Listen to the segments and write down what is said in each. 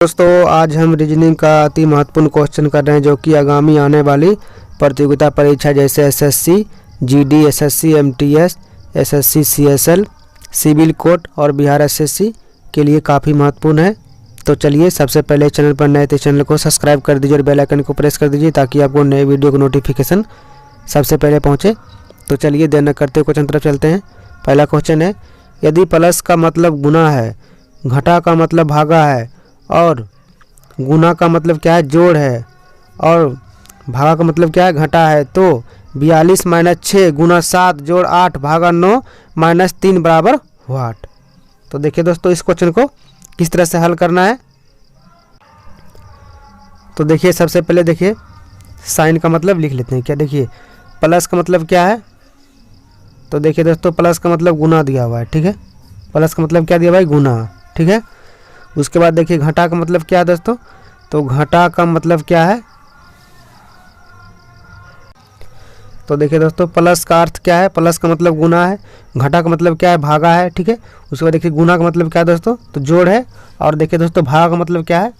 दोस्तों आज हम रीजनिंग का अति महत्वपूर्ण क्वेश्चन कर रहे हैं जो कि आगामी आने वाली प्रतियोगिता परीक्षा जैसे SSC, GD, SSC, MTS, SSC, CSL, civil court और बिहार एसएससी के लिए काफ़ी महत्वपूर्ण है। तो चलिए सबसे पहले चैनल पर नए थे चैनल को सब्सक्राइब कर दीजिए और बेल आइकन को प्रेस कर दीजिए ताकि आपको नए वीडियो का नोटिफिकेशन सबसे पहले पहुँचे। तो चलिए देर न करते क्वेश्चन तरफ चलते हैं। पहला क्वेश्चन है, यदि प्लस का मतलब गुना है, घटा का मतलब भागा है और गुना का मतलब क्या है, जोड़ है, और भागा का मतलब क्या है, घटा है, तो 42 - 6 गुना 7 जोड़ 8 भागा 9 - 3 बराबर हुआ 8। तो देखिए दोस्तों इस क्वेश्चन को किस तरह से हल करना है। तो देखिए सबसे पहले देखिए साइन का मतलब लिख लेते हैं। क्या देखिए प्लस का मतलब क्या है, तो देखिए दोस्तों प्लस का मतलब गुना दिया हुआ है, ठीक है। प्लस का मतलब क्या दिया हुआ है, गुना, ठीक है। उसके बाद देखिए घटा का मतलब क्या है दोस्तों, तो घटा का मतलब क्या है, तो देखिए दोस्तों प्लस का अर्थ क्या है, प्लस का मतलब गुना है, घटा का मतलब क्या है, भागा है, ठीक है। उसके बाद देखिए गुना का मतलब क्या है दोस्तों, तो जोड़ है, और देखिए दोस्तों भागा का मतलब क्या है,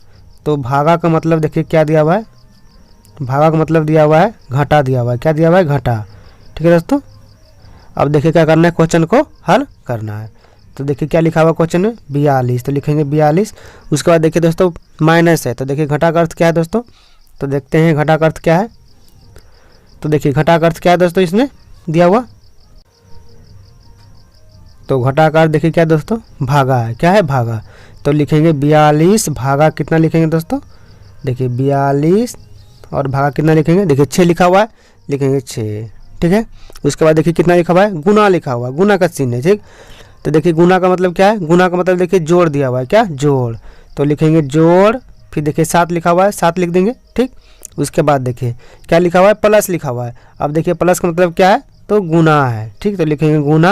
तो भागा का मतलब देखिए क्या दिया हुआ है, भागा का मतलब दिया हुआ है घटा दिया हुआ है, क्या दिया हुआ है, घटा, ठीक है दोस्तों। अब देखिए क्या करना है, क्वेश्चन को हल करना है। तो देखिए क्या लिखा हुआ क्वेश्चन में 42, तो लिखेंगे 42। उसके बाद देखिए दोस्तों माइनस है, तो देखिए घटा का अर्थ क्या है दोस्तों, तो देखते हैं घटा का अर्थ क्या है। तो देखिए घटा का अर्थ क्या है दोस्तों, इसमें दिया हुआ, तो घटा का अर्थ देखिए क्या है दोस्तों, भागा है, क्या है, भागा। तो लिखेंगे 42 भागा कितना लिखेंगे दोस्तों, देखिए 42 और भागा कितना लिखेंगे, देखिए 6 लिखा हुआ है, लिखेंगे 6, ठीक है। उसके बाद देखिए कितना लिखा हुआ है, गुना लिखा हुआ है, गुना का चिन्ह है, ठीक। तो देखिए गुना का मतलब क्या है, गुना का मतलब देखिए जोड़ दिया हुआ है, क्या, जोड़, तो लिखेंगे जोड़, फिर देखिए 7 लिखा हुआ है, 7 लिख देंगे, ठीक। उसके बाद देखिए क्या लिखा हुआ है, प्लस लिखा हुआ है। अब देखिए प्लस का मतलब क्या है, तो गुना है, ठीक, तो लिखेंगे गुना।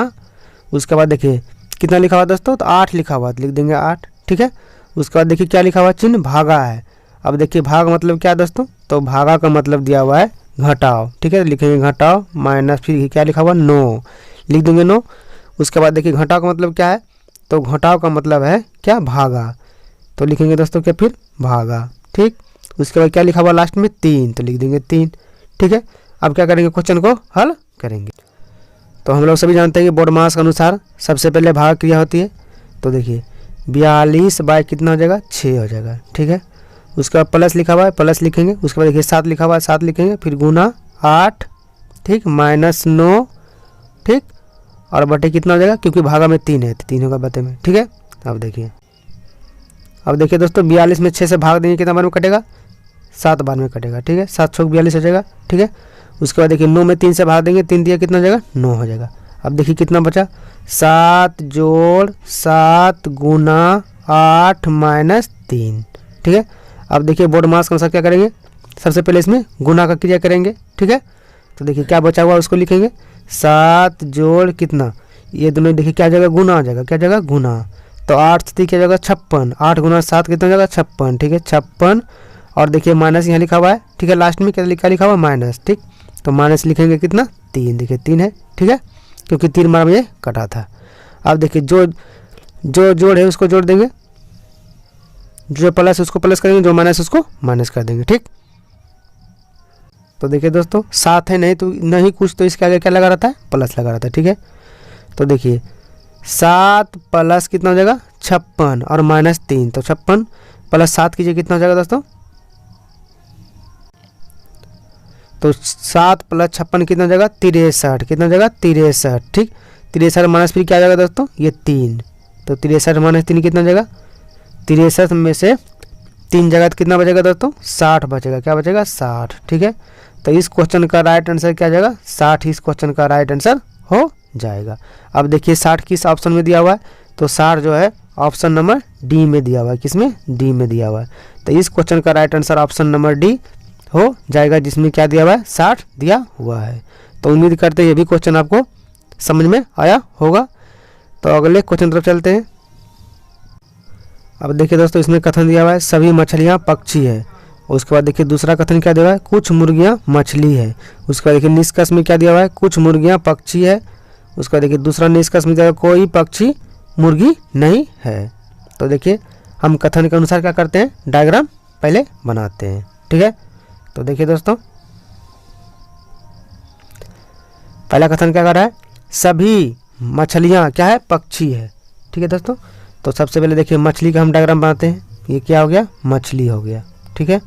उसके बाद देखिए कितना लिखा हुआ है दोस्तों, तो 8 लिखा हुआ है, तो लिख देंगे 8, ठीक है। उसके बाद देखिए क्या लिखा हुआ है, चिन्ह भागा है। अब देखिए भाग मतलब क्या है दोस्तों, तो भागा का मतलब दिया हुआ है घटाओ, ठीक है, लिखेंगे घटाओ माइनस, फिर क्या लिखा हुआ 9, लिख देंगे 9। उसके बाद देखिए घटाव का मतलब क्या है, तो घटाव का मतलब है क्या, भागा, तो लिखेंगे दोस्तों क्या, फिर भागा, ठीक। उसके बाद क्या लिखा हुआ लास्ट में 3, तो लिख देंगे 3, ठीक है। अब क्या करेंगे, क्वेश्चन को हल करेंगे। तो हम लोग सभी जानते हैं कि बोडमास के अनुसार सबसे पहले भाग क्रिया होती है। तो देखिए 42 बाय कितना हो जाएगा, 6 हो जाएगा, ठीक है। उसके बाद प्लस लिखा हुआ है, प्लस लिखेंगे। उसके बाद देखिए 7 लिखा हुआ है, 7 लिखेंगे, फिर गुना 8, ठीक, -9, ठीक, और बटे कितना हो जाएगा, क्योंकि भागा में 3 है तो 3 होगा बटे में, ठीक है। अब देखिए दोस्तों 42 में 6 से भाग देंगे कितना बार में कटेगा, 7 बार में कटेगा, ठीक है, 7 × 42 हो जाएगा, ठीक है। उसके बाद देखिए 9 में 3 से भाग देंगे, 3 दिया कितना हो जाएगा, 9 हो जाएगा। अब देखिए कितना बचा, 7 जोड़ 7 गुना 8 - 3, ठीक है। अब देखिए बोर्ड मास के अनुसार क्या करेंगे, सबसे पहले इसमें गुना का क्रिया करेंगे, ठीक है। तो देखिए क्या बचा हुआ उसको लिखेंगे, 7 जोड़ कितना, ये दोनों देखिए क्या जगह गुना हो जाएगा, क्या जगह गुना, तो 8 से क्या जगह 56, 8 गुना 7 कितना जगह 56, ठीक है, 56। और देखिए माइनस यहाँ लिखा हुआ है, ठीक है, लास्ट में क्या लिखा हुआ माइनस, ठीक, तो माइनस लिखेंगे कितना 3, देखिए 3 है, ठीक है, क्योंकि 3 बार में ये कटा था। अब देखिए जो जोड़ है उसको जोड़ देंगे, जो प्लस उसको प्लस करेंगे, जो माइनस उसको माइनस कर देंगे, ठीक। तो देखिए दोस्तों 7 है, नहीं तो नहीं कुछ, तो इसके आगे क्या लगा रहता है, प्लस लगा रहता है, ठीक है। तो देखिए 7 प्लस कितना हो जाएगा 56 और -3, तो 56 प्लस 7 कीजिए कितना हो जाएगा दोस्तों, तो 7 प्लस 56 कितना हो जाएगा 63, कितना हो जाएगा 63, ठीक। 63 माइनस फिर क्या आ जाएगा दोस्तों, ये 3, तो 63 - 3 कितना हो जाएगा, 63 में से 3 जगह कितना बचेगा दोस्तों, 60 बचेगा, क्या बचेगा 60, ठीक है। तो इस क्वेश्चन का राइट आंसर क्या जाएगा, 60 इस क्वेश्चन का राइट आंसर हो जाएगा। अब देखिए 60 किस ऑप्शन में दिया हुआ है, तो 60 जो है ऑप्शन नंबर डी में दिया हुआ है, किसमें, डी में दिया हुआ है। तो इस क्वेश्चन का right answer option number D हो जाएगा, जिसमें क्या दिया हुआ है, 60 दिया हुआ है। तो उम्मीद करते हैं ये भी क्वेश्चन आपको समझ में आया होगा। तो अगले क्वेश्चन तरफ चलते हैं। अब देखिए दोस्तों इसमें कथन दिया हुआ है सभी मछलियाँ पक्षी है। उसके बाद देखिए दूसरा कथन क्या दिया हुआ है, कुछ मुर्गियाँ मछली है। उसके बाद देखिए निष्कर्ष में क्या दिया हुआ है, कुछ मुर्गियाँ पक्षी है। उसके बाद देखिए दूसरा निष्कर्ष में दिया हुआ है कोई पक्षी मुर्गी नहीं है। तो देखिए हम कथन के अनुसार क्या करते हैं, डायग्राम पहले बनाते हैं। ठीक है, तो देखिए दोस्तों पहला कथन क्या कर रहा है, सभी मछलियाँ क्या है, पक्षी है। ठीक है दोस्तों, तो सबसे पहले देखिए मछली का हम डायग्राम बनाते हैं। ये क्या हो गया, मछली हो गया। ठीक है,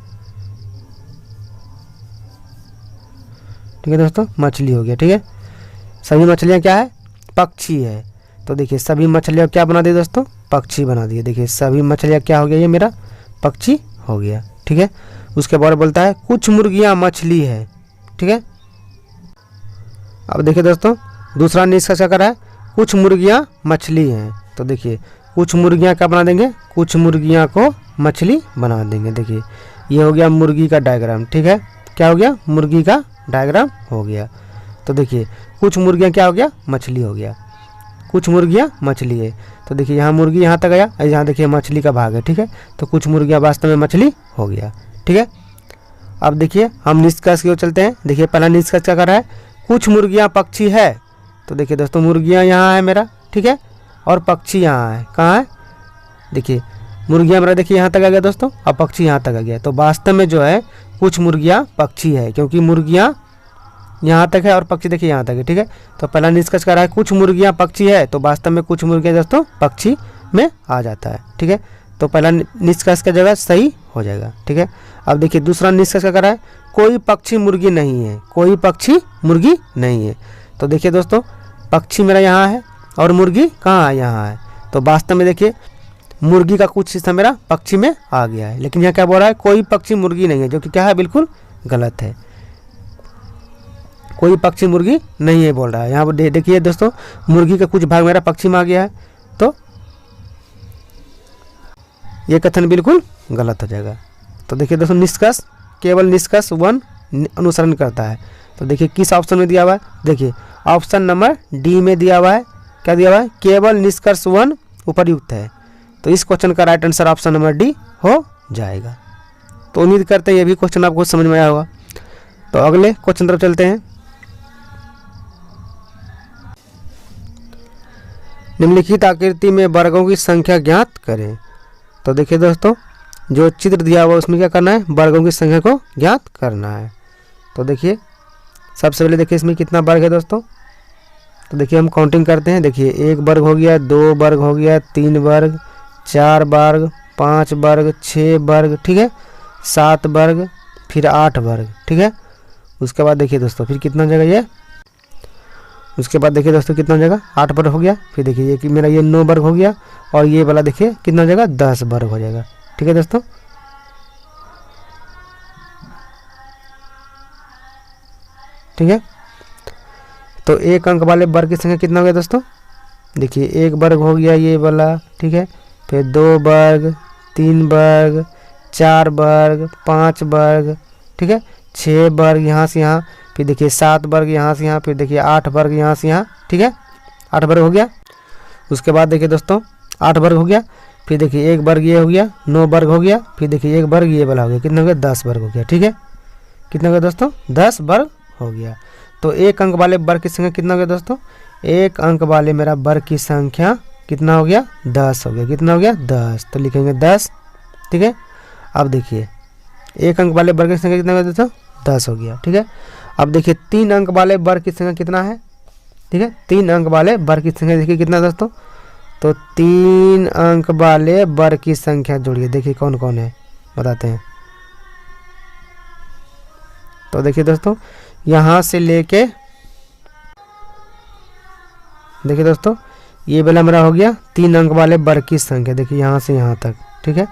ठीक है दोस्तों, मछली हो गया। ठीक है, सभी मछलियाँ क्या है, पक्षी है। तो देखिए सभी मछलियाँ क्या बना दी दोस्तों, पक्षी बना दिए। देखिए सभी मछलियाँ क्या हो गया, ये मेरा पक्षी हो गया। ठीक है, उसके बाद बोलता है कुछ मुर्गियाँ मछली है। ठीक है, अब देखिए दोस्तों दूसरा निष्कर्ष क्या कर रहा है, कुछ मुर्गियाँ मछली हैं। तो देखिए कुछ मुर्गियाँ क्या बना देंगे, कुछ मुर्गियाँ को मछली बना देंगे। देखिए ये हो गया मुर्गी का डायग्राम। ठीक है, क्या हो गया, मुर्गी का डायग्राम हो गया। तो देखिए कुछ मुर्गियाँ क्या हो गया, मछली हो गया। कुछ मुर्गियाँ मछली है। तो देखिए यहाँ मुर्गी यहाँ तक आया और यहाँ देखिए मछली का भाग है। ठीक है, तो कुछ मुर्गियाँ वास्तव में मछली हो गया। ठीक है, अब देखिए हम निष्कर्ष की ओर चलते हैं। देखिए पहला निष्कर्ष क्या कर रहा है, कुछ मुर्गियाँ पक्षी है। तो देखिए दोस्तों मुर्गियाँ यहाँ है मेरा। ठीक है, और पक्षी यहाँ है, कहाँ है, देखिए मुर्गियाँ मेरा देखिए यहाँ तक आ गया दोस्तों, और पक्षी यहाँ तक आ गया। तो वास्तव में जो है कुछ मुर्गियाँ पक्षी है, क्योंकि मुर्गियाँ यहाँ तक है और पक्षी देखिए यहाँ तक है। ठीक है, तो पहला निष्कर्ष कर रहा है कुछ मुर्गियाँ पक्षी है, तो वास्तव में कुछ मुर्गियाँ दोस्तों पक्षी में आ जाता है। ठीक है, तो पहला निष्कर्ष का जगह सही हो जाएगा। ठीक है, अब देखिए दूसरा निष्कर्ष क्या कर रहा है, कोई पक्षी मुर्गी नहीं है। कोई पक्षी मुर्गी नहीं है। तो देखिए दोस्तों पक्षी मेरा यहाँ है और मुर्गी कहाँ है, यहाँ है। तो वास्तव में देखिए मुर्गी का कुछ हिस्सा मेरा पक्षी में आ गया है, लेकिन यहाँ क्या बोल रहा है, कोई पक्षी मुर्गी नहीं है, जो कि क्या है, बिल्कुल गलत है। कोई पक्षी मुर्गी नहीं है बोल रहा है। यहाँ पर देखिए दोस्तों मुर्गी का कुछ भाग मेरा पक्षी में आ गया है, तो ये कथन बिल्कुल गलत हो जाएगा। तो देखिए दोस्तों निष्कर्ष, केवल निष्कर्ष 1 अनुसरण करता है। तो देखिए किस ऑप्शन में दिया हुआ है, देखिए ऑप्शन नंबर डी में दिया हुआ है। क्या दिया हुआ है, केवल निष्कर्ष 1 उपयुक्त है। तो इस क्वेश्चन का right answer option number D हो जाएगा। तो उम्मीद करते हैं ये भी क्वेश्चन आपको समझ में आया होगा। तो अगले क्वेश्चन तरफ चलते हैं। निम्नलिखित आकृति में वर्गों की संख्या ज्ञात करें। तो देखिए दोस्तों जो चित्र दिया हुआ उसमें क्या करना है, वर्गों की संख्या को ज्ञात करना है। तो देखिए सबसे पहले देखिए इसमें कितना वर्ग है दोस्तों। तो देखिए हम काउंटिंग करते हैं। देखिए 1 वर्ग हो गया, 2 वर्ग हो गया, 3 वर्ग, 4 वर्ग, 5 वर्ग, 6 वर्ग, ठीक है, 7 वर्ग, फिर 8 वर्ग। ठीक है, उसके बाद देखिए दोस्तों फिर कितना जगह ये, उसके बाद देखिए दोस्तों कितना जगह 8 वर्ग हो गया। फिर देखिए ये कि मेरा ये 9 वर्ग हो गया, और ये वाला देखिए कितना जगह 10 वर्ग हो जाएगा। ठीक है दोस्तों, ठीक है। तो 1 अंक वाले वर्ग की संख्या कितना हो गया दोस्तों, देखिए 1 वर्ग हो गया ये वाला, ठीक है, फिर 2 वर्ग, 3 वर्ग, 4 वर्ग, 5 वर्ग, ठीक है, 6 वर्ग यहाँ से यहाँ, फिर देखिए 7 वर्ग यहाँ से यहाँ, फिर देखिए 8 वर्ग यहाँ से यहाँ। ठीक है, 8 वर्ग हो गया। उसके बाद देखिए दोस्तों 8 वर्ग हो गया, फिर देखिए 1 वर्ग ये हो गया, 9 वर्ग हो गया, फिर देखिए 1 वर्ग ये वाला हो गया, कितना हो गया 10 वर्ग हो गया। ठीक है, कितना हो गया दोस्तों 10 वर्ग हो गया। तो 1 अंक वाले वर्ग की संख्या कितना हो गया दोस्तों, 1 अंक वाले मेरा वर्ग की संख्या कितना हो गया 10 हो गया। कितना हो गया 10, तो लिखेंगे 10। ठीक है, अब देखिए 1 अंक वाले वर्ग की संख्या कितना हो गया दोस्तों 10 हो गया। ठीक है, अब देखिए 3 अंक वाले वर्ग की संख्या कितना है, ठीक है, 3 अंक वाले वर्ग की संख्या देखिए कितना दोस्तों, तो 3 अंक वाले वर्ग की संख्या जोड़िए, देखिए कौन कौन है बताते हैं। तो देखिए दोस्तों यहाँ से लेके देखिए दोस्तों ये वाला मेरा हो गया 3 अंक वाले वर्ग की संख्या, देखिए यहाँ से यहाँ तक। ठीक है,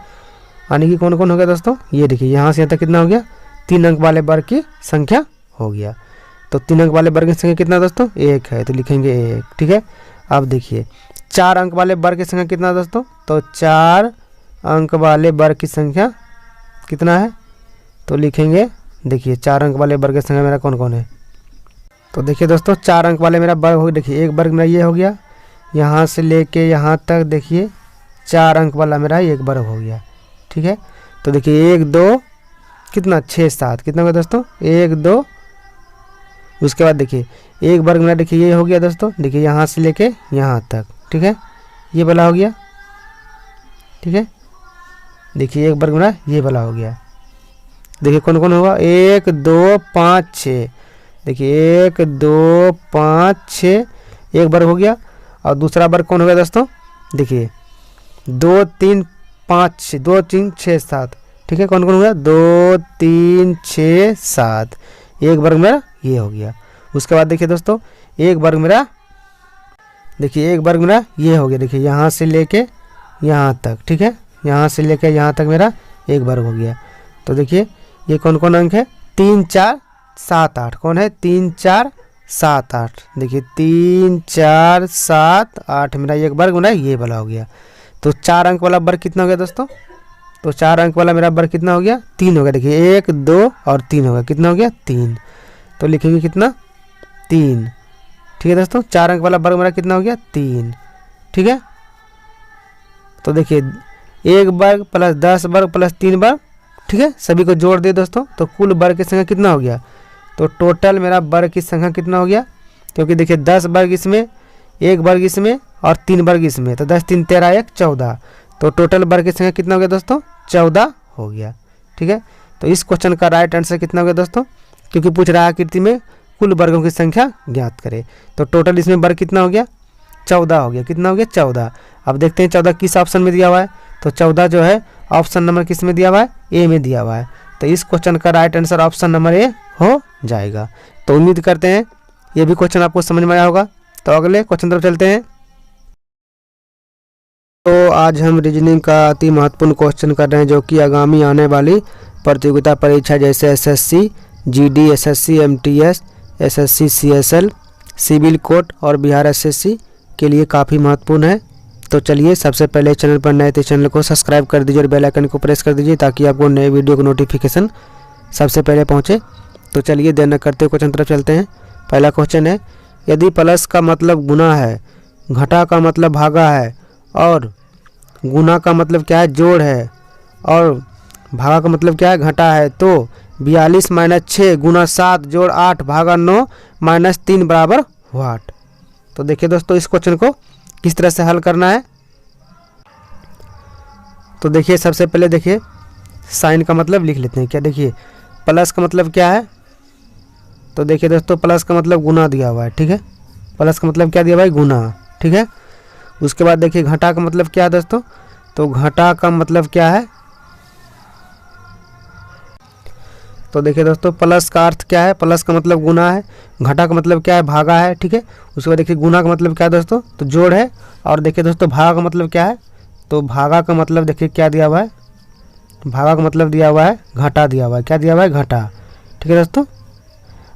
यानी कि कौन कौन हो गया दोस्तों, ये देखिए यहाँ से यहाँ तक कितना हो गया 3 अंक वाले वर्ग की संख्या हो गया। तो 3 अंक वाले वर्ग की संख्या कितना दोस्तों 1 है, तो लिखेंगे 1। ठीक है, अब देखिए 4 अंक वाले वर्ग की संख्या कितना दोस्तों, तो 4 अंक वाले वर्ग की संख्या कितना है, तो लिखेंगे देखिए 4 अंक वाले वर्ग की संख्या मेरा कौन कौन है। तो देखिए दोस्तों 4 अंक वाले मेरा वर्ग हो, देखिए 1 वर्ग मेरा ये हो गया, यहाँ से लेके यहाँ तक देखिए 4 अंक वाला मेरा 1 वर्ग हो गया। ठीक है, तो देखिए 1 2 कितना 6 7 कितना हो गया दोस्तों 1 2। उसके बाद देखिए 1 वर्ग मेरा देखिए ये हो गया दोस्तों, देखिए यहाँ से लेके यहाँ तक। ठीक है, ये वाला हो गया। ठीक है, देखिए एक वर्ग मेरा ये वाला हो गया। देखिए कौन कौन होगा, 1 2 5 6। देखिए 1 2 5 6 एक वर्ग हो गया। और दूसरा वर्ग कौन हो गया दोस्तों, देखिए 2 3 5 6, 2 3 6 7। ठीक है, कौन कौन हो गया, 2 3 6 7। एक वर्ग मेरा ये हो गया। उसके बाद देखिए दोस्तों एक वर्ग मेरा, देखिए एक वर्ग मेरा ये हो गया। देखिए यहाँ से लेके यहाँ तक, ठीक है, यहाँ से लेके यहाँ तक मेरा एक वर्ग हो गया। तो देखिए ये कौन कौन अंक है, 3 4 7 8। कौन है, 3 4 7 8। देखिए 3 4 7 8 मेरा एक वर्ग मेरा ये वाला हो गया। तो 4 अंक वाला वर्ग कितना हो गया दोस्तों, तो 4 अंक वाला मेरा वर्ग कितना हो गया, 3 हो गया। देखिए 1 2 और 3 हो गया, कितना हो गया 3। तो लिखेंगे कितना 3। ठीक है दोस्तों, 4 अंक वाला वर्ग मेरा कितना हो गया 3। ठीक है, तो देखिए 1 वर्ग प्लस 10 वर्ग प्लस 3 वर्ग, ठीक है, सभी को जोड़ दिए दोस्तों। तो कुल वर्ग की संख्या कितना हो गया, तो टोटल मेरा वर्ग की संख्या कितना हो गया, क्योंकि देखिए 10 वर्ग इसमें, 1 वर्ग इसमें और 3 वर्ग इसमें, तो 10 3 13 1 14। तो टोटल वर्ग की संख्या कितना हो गया दोस्तों, 14 हो गया। ठीक है, तो इस क्वेश्चन का राइट आंसर कितना हो गया दोस्तों, क्योंकि पूछ रहा है आकृति में कुल वर्गों की संख्या ज्ञात करें। तो टोटल इसमें वर्ग कितना हो गया, 14 हो गया। कितना हो गया 14। अब देखते हैं 14 किस ऑप्शन में दिया हुआ है, तो 14 जो है ऑप्शन नंबर किस में दिया हुआ है, ए में दिया हुआ है। तो इस क्वेश्चन का right answer option number A हो जाएगा। तो उम्मीद करते हैं ये भी क्वेश्चन आपको समझ में आया होगा। तो अगले क्वेश्चन तरफ चलते हैं। तो आज हम रीजनिंग का अति महत्वपूर्ण क्वेश्चन कर रहे हैं, जो कि आगामी आने वाली प्रतियोगिता परीक्षा जैसे SSC GD, SSC MTS, SSC CSL, civil court और बिहार एसएससी के लिए काफ़ी महत्वपूर्ण है। तो चलिए सबसे पहले चैनल पर नए थे चैनल को सब्सक्राइब कर दीजिए और बेल आइकन को प्रेस कर दीजिए, ताकि आपको नए वीडियो का नोटिफिकेशन सबसे पहले पहुंचे। तो चलिए देर न करते हुए क्वेश्चन तरफ चलते हैं। पहला क्वेश्चन है, यदि प्लस का मतलब गुना है, घटा का मतलब भागा है और गुना का मतलब क्या है, जोड़ है, और भागा का मतलब क्या है, घटा है, तो 42 माइनस 6 गुना 7 जोड़ 8 भागा 9 माइनस 3 बराबर व्हाट। तो देखिए दोस्तों इस क्वेश्चन को किस तरह से हल करना है। तो देखिए सबसे पहले देखिए साइन का मतलब लिख लेते हैं। क्या, देखिए प्लस का मतलब क्या है, तो देखिए दोस्तों प्लस का मतलब गुना दिया हुआ है। ठीक है, प्लस का मतलब क्या दिया हुआ है, गुना। ठीक है, उसके बाद देखिए घटा का मतलब क्या है दोस्तों, तो घटा का मतलब क्या है, तो देखिए दोस्तों प्लस का अर्थ क्या है, प्लस का मतलब गुना है, घटा का मतलब क्या है, भागा है। ठीक है, उसके बाद देखिए गुना का मतलब क्या है दोस्तों, तो जोड़ है। और देखिए दोस्तों भागा का मतलब क्या है, तो भागा का मतलब देखिए क्या दिया हुआ है, भागा का मतलब दिया हुआ है घटा दिया हुआ है। क्या दिया हुआ है, घटा। ठीक है दोस्तों,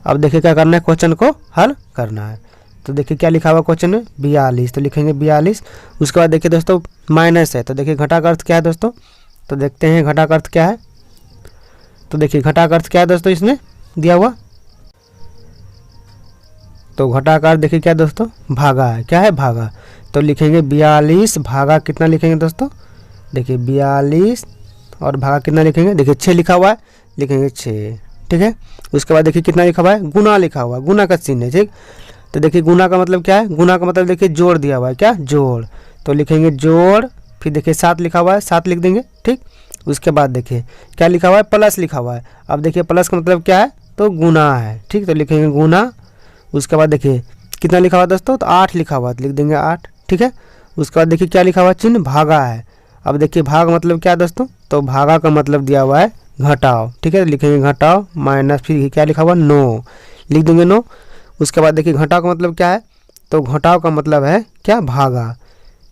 अब देखिए क्या करना है, क्वेश्चन को हल करना है। तो देखिए क्या लिखा हुआ क्वेश्चन में, 42। तो लिखेंगे 42। उसके बाद देखिए दोस्तों माइनस है, तो देखिए घटा का अर्थ क्या है दोस्तों, तो देखते हैं घटा का अर्थ क्या है। तो देखिए घटा का अर्थ क्या है दोस्तों इसमें दिया हुआ, तो घटा का अर्थ देखिए क्या दोस्तों, भागा है। क्या है, भागा। तो लिखेंगे 42 भागा कितना लिखेंगे दोस्तों, देखिए 42 और भागा कितना लिखेंगे, देखिए 6 लिखा हुआ है, लिखेंगे 6। ठीक है, उसके बाद देखिए कितना लिखा हुआ है, गुना लिखा हुआ है, गुना का चिन्ह है। ठीक, तो देखिए गुना का मतलब क्या है, गुना का मतलब देखिए जोड़ दिया हुआ है। क्या, जोड़। तो लिखेंगे जोड़, फिर देखिए 7 लिखा हुआ है, 7 लिख देंगे। ठीक, उसके बाद देखिए क्या लिखा हुआ है, प्लस लिखा हुआ है। अब देखिए प्लस का मतलब क्या है, तो गुना है। ठीक, तो लिखेंगे गुना। उसके बाद देखिए कितना लिखा हुआ है दोस्तों, तो 8 लिखा हुआ है, तो लिख देंगे 8। ठीक है, उसके बाद देखिए क्या लिखा हुआ है, चिन्ह भागा है। अब देखिए भाग मतलब क्या है दोस्तों, तो भागा का मतलब दिया हुआ है घटाओ। ठीक है, लिखेंगे घटाओ माइनस, फिर क्या लिखा हुआ 9, लिख देंगे 9। उसके बाद देखिए घटाओ का मतलब क्या है, तो घटाओ का मतलब है क्या, भागा,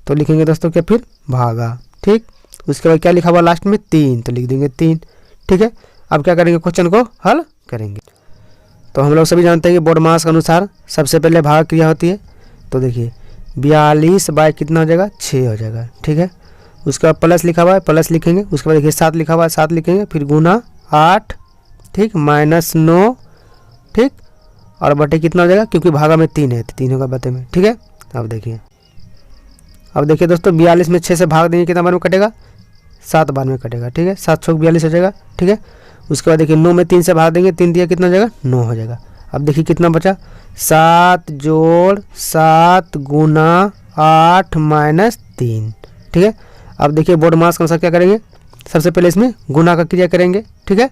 तो लिखेंगे दोस्तों क्या, फिर भागा। ठीक, उसके बाद क्या लिखा हुआ लास्ट में 3, तो लिख देंगे 3। ठीक है, अब क्या करेंगे, क्वेश्चन को हल करेंगे। तो हम लोग सभी जानते हैं कि बोर्ड मास के अनुसार सबसे पहले भाग क्रिया होती है। तो देखिए 42 बाय कितना हो जाएगा, 6 हो जाएगा। ठीक है, उसके बाद प्लस लिखा हुआ है, प्लस लिखेंगे। उसके बाद देखिए 7 लिखा हुआ है, 7 लिखेंगे, फिर गुना 8, ठीक, माइनस 9, ठीक, और बटे कितना हो जाएगा, क्योंकि भागा में 3 है, तो 3 होगा बटे में। ठीक है, अब देखिए दोस्तों 42 में 6 से भाग देंगे, कितना बार में कटेगा, 7 बार में कटेगा। ठीक है, 7 6 42 हो जाएगा। ठीक है, उसके बाद देखिए 9 में 3 से भाग देंगे, 3 दिया कितना हो जाएगा, 9 हो जाएगा। अब देखिए कितना बचा, 7 जोड़ 7 गुना 8 माइनस 3। ठीक है, अब देखिए बोर्ड मास के अनुसार क्या करेंगे, सबसे पहले इसमें गुना का क्रिया करेंगे, ठीक है।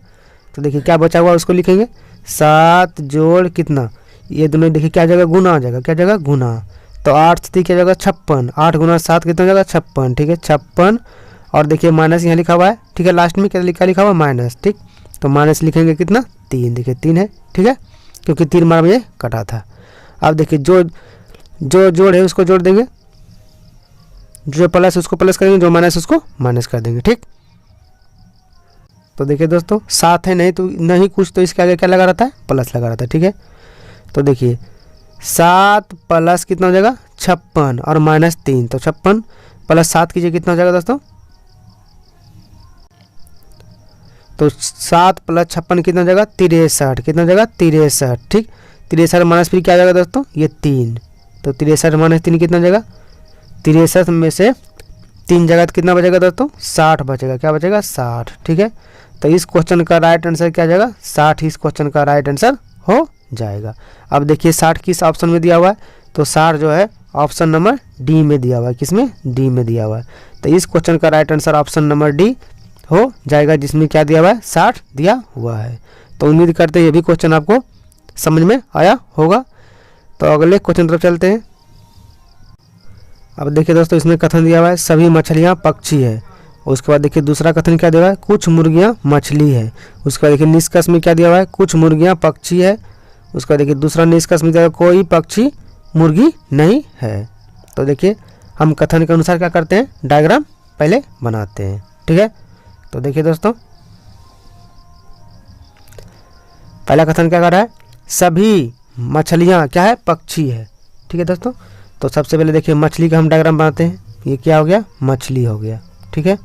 तो देखिए क्या बचा हुआ उसको लिखेंगे, 7 जोड़ कितना, ये दोनों देखिए क्या जगह गुना आ जाएगा, क्या जगह गुना। तो 8 से क्या जगह 56, 8 गुना 7 कितना जगह 56, ठीक है 56। और देखिए माइनस यहाँ लिखा हुआ है, ठीक है, लास्ट में क्या लिखा हुआ माइनस, ठीक। तो माइनस लिखेंगे कितना 3, देखिए 3 है, ठीक है, क्योंकि 3 बार में ये कटा था। अब देखिए जो जोड़ है उसको जोड़ देंगे, जो प्लस उसको प्लस करेंगे, जो माइनस उसको माइनस कर देंगे, ठीक। तो देखिए दोस्तों 7 है, नहीं कुछ तो इसके आगे क्या लगा रहता है, प्लस लगा रहता है, ठीक है। तो देखिए 7 प्लस कितना हो जाएगा 56 और माइनस 3, तो 56 प्लस 7 कीजिए कितना हो जाएगा दोस्तों, तो 7 प्लस 56 कितना हो जाएगा 63, कितना हो जाएगा 63, ठीक। 63 माइनस फिर क्या आ जाएगा दोस्तों, ये 3, तो 63 माइनस 3 कितना हो जाएगा, 63 में से 3 जगह तो कितना बचेगा दोस्तों 60 बचेगा, क्या बचेगा 60, ठीक है। तो इस क्वेश्चन का राइट आंसर क्या जाएगा 60, इस क्वेश्चन का राइट आंसर हो जाएगा। अब देखिए 60 किस ऑप्शन में दिया हुआ है, तो 60 जो है ऑप्शन नंबर डी में दिया हुआ है, किसमें, डी में दिया हुआ है। तो इस क्वेश्चन का right answer option number D हो जाएगा, जिसमें क्या दिया हुआ है 60 दिया हुआ है। तो उम्मीद करते हैं ये भी क्वेश्चन आपको समझ में आया होगा। तो अगले क्वेश्चन तरफ चलते हैं। अब देखिए दोस्तों इसमें कथन दिया हुआ है सभी मछलियाँ पक्षी है। उसके बाद देखिए दूसरा कथन क्या दिया हुआ है, कुछ मुर्गियाँ मछली है। उसके बाद देखिए निष्कर्ष में क्या दिया हुआ है, कुछ मुर्गियाँ पक्षी है। उसका देखिए दूसरा निष्कर्ष में दिया हुआ है कोई पक्षी मुर्गी नहीं है। तो देखिए हम कथन के अनुसार क्या करते हैं, डायग्राम पहले बनाते हैं, ठीक है। तो देखिए दोस्तों पहला कथन क्या कर रहा है, सभी मछलियाँ क्या है पक्षी है, ठीक है दोस्तों। तो सबसे पहले देखिए मछली का हम डायग्राम बनाते हैं, ये क्या हो गया मछली हो गया, ठीक है,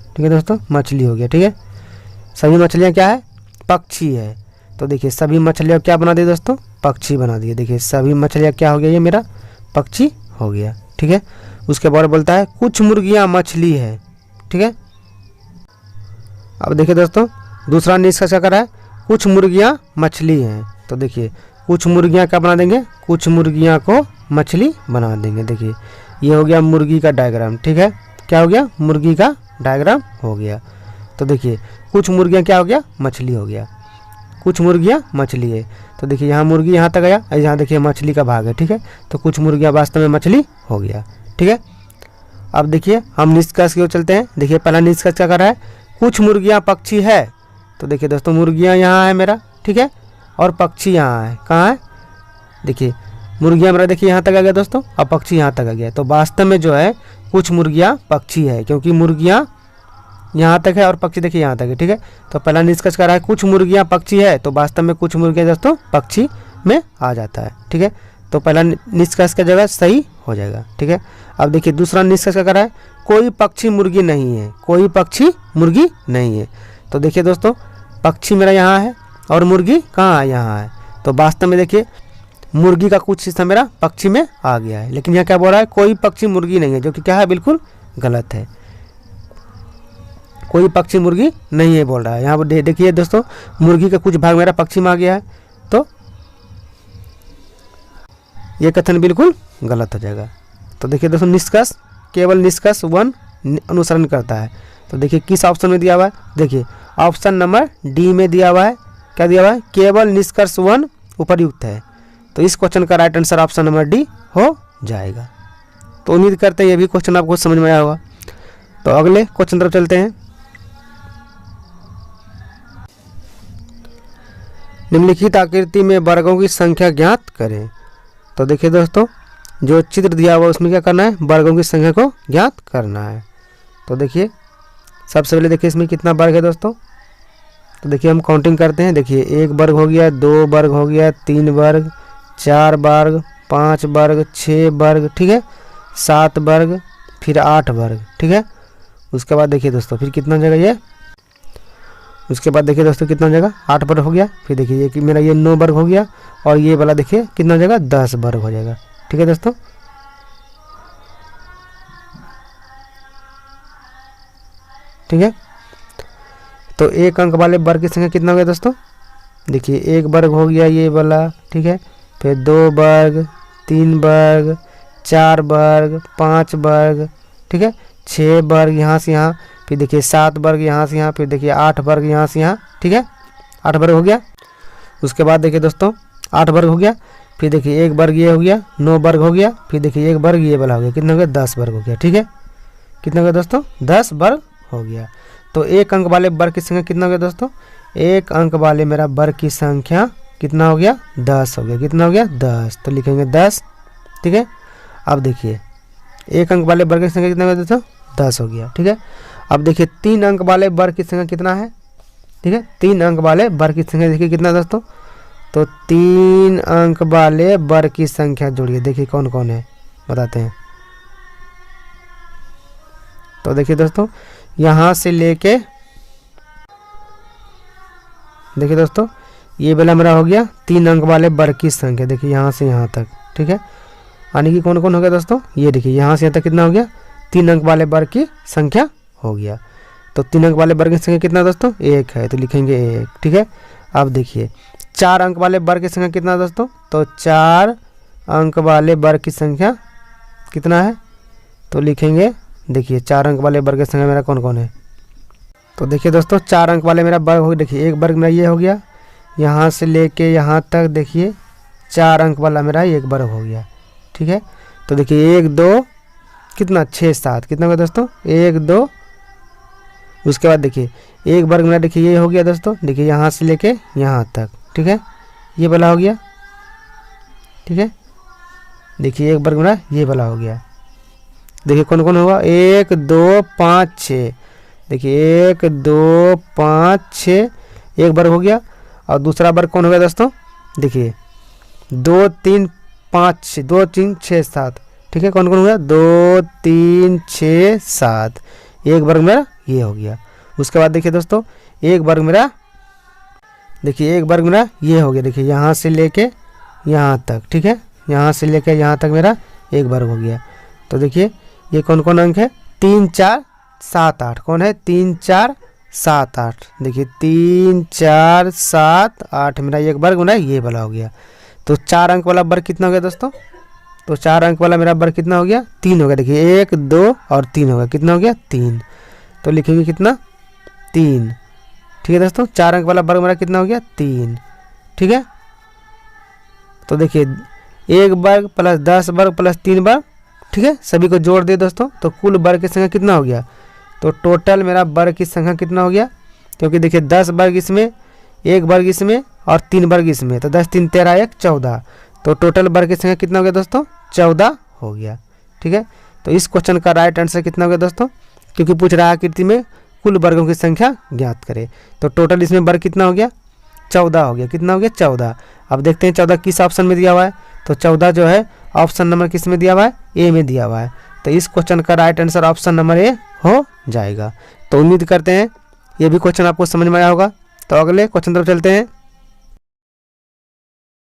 ठीक है दोस्तों मछली हो गया, ठीक है। सभी मछलियाँ क्या है पक्षी है। तो देखिए सभी मछलियाँ क्या बना दी दोस्तों, पक्षी बना दिए। देखिए सभी मछलियाँ क्या हो गया, ये मेरा पक्षी हो गया, ठीक है। उसके बाद बोलता है कुछ मुर्गियाँ मछली है, ठीक है। अब देखिए दोस्तों दूसरा निष्कर्ष क्या कर रहा है, कुछ मुर्गियाँ मछली हैं। तो देखिए कुछ मुर्गियाँ क्या बना देंगे, कुछ मुर्गियाँ को मछली बना देंगे। देखिए ये हो गया मुर्गी का डायग्राम, ठीक है, क्या हो गया मुर्गी का डायग्राम हो गया। तो देखिए कुछ मुर्गियाँ क्या हो गया मछली हो गया, कुछ मुर्गियाँ मछली है। तो देखिए यहाँ मुर्गी यहाँ तक गया, यहाँ देखिए मछली का भाग है, ठीक है। तो कुछ मुर्गियाँ वास्तव में मछली हो गया, ठीक है। अब देखिए हम निष्कर्ष की ओर चलते हैं। देखिए पहला निष्कर्ष क्या कर रहा है, कुछ मुर्गियाँ पक्षी है। तो देखिए दोस्तों मुर्गियाँ यहाँ है मेरा, ठीक है, और पक्षी यहाँ है, कहाँ है, देखिए मुर्गियाँ मेरा देखिए यहाँ तक आ गया दोस्तों, और पक्षी यहाँ तक आ गया। तो वास्तव में जो है कुछ मुर्गियाँ पक्षी है, क्योंकि मुर्गियाँ यहाँ तक है और पक्षी देखिए यहाँ तक है, ठीक है। तो पहला निष्कर्ष कर रहा है कुछ मुर्गियाँ पक्षी है, तो वास्तव में कुछ मुर्गियाँ दोस्तों पक्षी में आ जाता है, ठीक है। तो पहला निष्कर्ष का जगह सही हो जाएगा, ठीक है। अब देखिए दूसरा निष्कर्ष क्या कर रहा है, कोई पक्षी मुर्गी नहीं है, कोई पक्षी मुर्गी नहीं है। तो देखिए दोस्तों पक्षी मेरा यहाँ है और मुर्गी कहाँ है, यहाँ है। तो वास्तव में देखिए मुर्गी का कुछ हिस्सा मेरा पक्षी में आ गया है, लेकिन यहाँ क्या बोल रहा है, कोई पक्षी मुर्गी नहीं है, जो कि क्या है बिल्कुल गलत है। कोई पक्षी मुर्गी नहीं है बोल रहा है। यहाँ पर देखिए दोस्तों मुर्गी का कुछ भाग मेरा पक्षी में आ गया है, तो ये कथन बिल्कुल गलत हो जाएगा। तो देखिए दोस्तों निष्कर्ष केवल निष्कर्ष 1 अनुसरण करता है। तो देखिए किस ऑप्शन में दिया हुआ है, देखिए ऑप्शन नंबर डी में दिया हुआ है, क्या दिया हुआ है, केवल निष्कर्ष 1 उपयुक्त है। तो इस क्वेश्चन का right answer option number D हो जाएगा। तो उम्मीद करते हैं ये भी क्वेश्चन आपको समझ में आया होगा। तो अगले क्वेश्चन तरफ चलते हैं। निम्नलिखित आकृति में वर्गों की संख्या ज्ञात करें। तो देखिए दोस्तों जो चित्र दिया हुआ उसमें क्या करना है, वर्गों की संख्या को ज्ञात करना है। तो देखिए सबसे पहले देखिए इसमें कितना वर्ग है दोस्तों। तो देखिए हम काउंटिंग करते हैं। देखिए 1 वर्ग हो गया, 2 वर्ग हो गया, 3 वर्ग, 4 वर्ग, 5 वर्ग, 6 वर्ग, ठीक है, 7 वर्ग, फिर 8 वर्ग, ठीक है। उसके बाद देखिए दोस्तों फिर कितना जगह ये, उसके बाद देखिए दोस्तों कितना जगह 8 वर्ग हो गया। फिर देखिए ये कि मेरा ये 9 वर्ग हो गया, और ये वाला देखिए कितना जगह 10 वर्ग हो जाएगा, ठीक है दोस्तों। ठीक है, तो 1 अंक वाले वर्ग की संख्या कितना हो गया दोस्तों। देखिए 1 वर्ग हो गया ये वाला, ठीक है, फिर 2 वर्ग, 3 वर्ग, 4 वर्ग, 5 वर्ग, ठीक है। 6 वर्ग यहाँ से यहाँ, फिर देखिए 7 वर्ग यहाँ से यहाँ, फिर देखिए 8 वर्ग यहाँ से यहाँ, ठीक है। 8 वर्ग हो गया। उसके बाद देखिए दोस्तों 8 वर्ग हो गया, फिर देखिए 1 वर्ग ये हो गया, 9 वर्ग हो गया, फिर देखिए 1 वर्ग ये वाला हो गया, कितना हो गया 10 वर्ग हो गया, ठीक है। कितना हो गया दोस्तों 10 वर्ग हो गया। तो 1 अंक वाले वर्ग की संख्या कितना हो गया दोस्तों, 1 अंक वाले मेरा वर्ग की संख्या कितना हो गया 10 हो गया, कितना हो गया 10, तो लिखेंगे 10, ठीक है। अब देखिए 1 अंक वाले वर्ग की संख्या कितना हो गया दोस्तों 10 हो गया, ठीक है। अब देखिए 3 अंक वाले वर्ग की संख्या कितना है, ठीक है। 3 अंक वाले वर्ग की संख्या देखिए कितना दोस्तों, तो 3 अंक वाले वर्ग की संख्या जोड़िए, देखिए कौन कौन है बताते हैं। तो देखिए दोस्तों यहाँ से लेके देखिए दोस्तों ये वाला मेरा हो गया 3 अंक वाले वर्ग की संख्या, देखिए यहाँ से यहाँ तक, ठीक है। यानी कि कौन कौन हो गया दोस्तों, ये देखिए यहाँ से यहाँ तक कितना हो गया 3 अंक वाले वर्ग की संख्या हो गया। तो 3 अंक वाले वर्ग की संख्या कितना दोस्तों 1 है, तो लिखेंगे 1, ठीक है। अब देखिए 4 अंक वाले वर्ग की संख्या कितना दोस्तों, तो 4 अंक वाले वर्ग की संख्या कितना है, तो लिखेंगे देखिए 4 अंक वाले वर्ग की संख्या मेरा कौन कौन है। तो देखिए दोस्तों 4 अंक वाले मेरा वर्ग हो गया, देखिए 1 वर्ग मेरा ये हो गया, यहाँ से लेके यहाँ तक देखिए 4 अंक वाला मेरा 1 वर्ग हो गया, ठीक है। तो देखिए 1 2 कितना 6 7, कितना हो गया दोस्तों 1 2। उसके बाद देखिए 1 वर्ग मेरा देखिए ये हो गया दोस्तों, देखिए यहाँ से लेके यहाँ तक, ठीक है, ये वाला हो गया, ठीक है। देखिए 1 वर्ग मेरा ये वाला हो गया। देखिए कौन कौन होगा 1 2 5 6, देखिए 1 2 5 6 1 वर्ग हो गया। और दूसरा वर्ग कौन हो गया दोस्तों, देखिए 2 3 5 6 2 3 6 7, ठीक है। कौन कौन हो गया 2 3 6 7, 1 वर्ग मेरा ये हो गया। उसके बाद देखिए दोस्तों 1 वर्ग मेरा देखिए 1 वर्ग मेरा ये हो गया, देखिए यहाँ से लेके यहाँ तक, ठीक है, यहाँ से लेके यहाँ तक मेरा 1 वर्ग हो गया। तो देखिए ये कौन कौन अंक है 3 4 7 8, कौन है 3 4 7 8, देखिए 3 4 7 8 मेरा 1 वर्ग मेरा ये वाला हो गया। तो 4 अंक वाला वर्ग कितना हो गया दोस्तों, तो 4 अंक वाला मेरा वर्ग कितना हो गया 3 हो गया, देखिए 1 2 और 3 हो गया, कितना हो गया 3, तो लिखेंगे कितना 3, ठीक है दोस्तों। 4 अंक वाला वर्ग मेरा कितना हो गया 3, ठीक है। तो देखिए 1 वर्ग प्लस 10 वर्ग प्लस 3 वर्ग, ठीक है, सभी को जोड़ दिए दोस्तों, तो कुल वर्ग की संख्या कितना हो गया, तो टोटल मेरा वर्ग की संख्या कितना हो गया, क्योंकि देखिए 10 वर्ग इसमें, 1 वर्ग इसमें और 3 वर्ग इसमें, तो 10 3 13 1 14, तो टोटल वर्ग की संख्या कितना हो गया दोस्तों 14 हो गया, ठीक है। तो इस क्वेश्चन का राइट आंसर कितना हो गया दोस्तों, क्योंकि पूछ रहा है आकृति में कुल वर्गों की संख्या ज्ञात करें, तो टोटल इसमें वर्ग कितना हो गया 14 हो गया, कितना हो गया 14। अब देखते हैं 14 किस ऑप्शन में दिया हुआ है, तो 14 जो है ऑप्शन नंबर किस में दिया हुआ है, ए में दिया हुआ है। तो इस क्वेश्चन का right answer option number A हो जाएगा। तो उम्मीद करते हैं ये भी क्वेश्चन आपको समझ में आया होगा। तो अगले क्वेश्चन तरफ चलते हैं।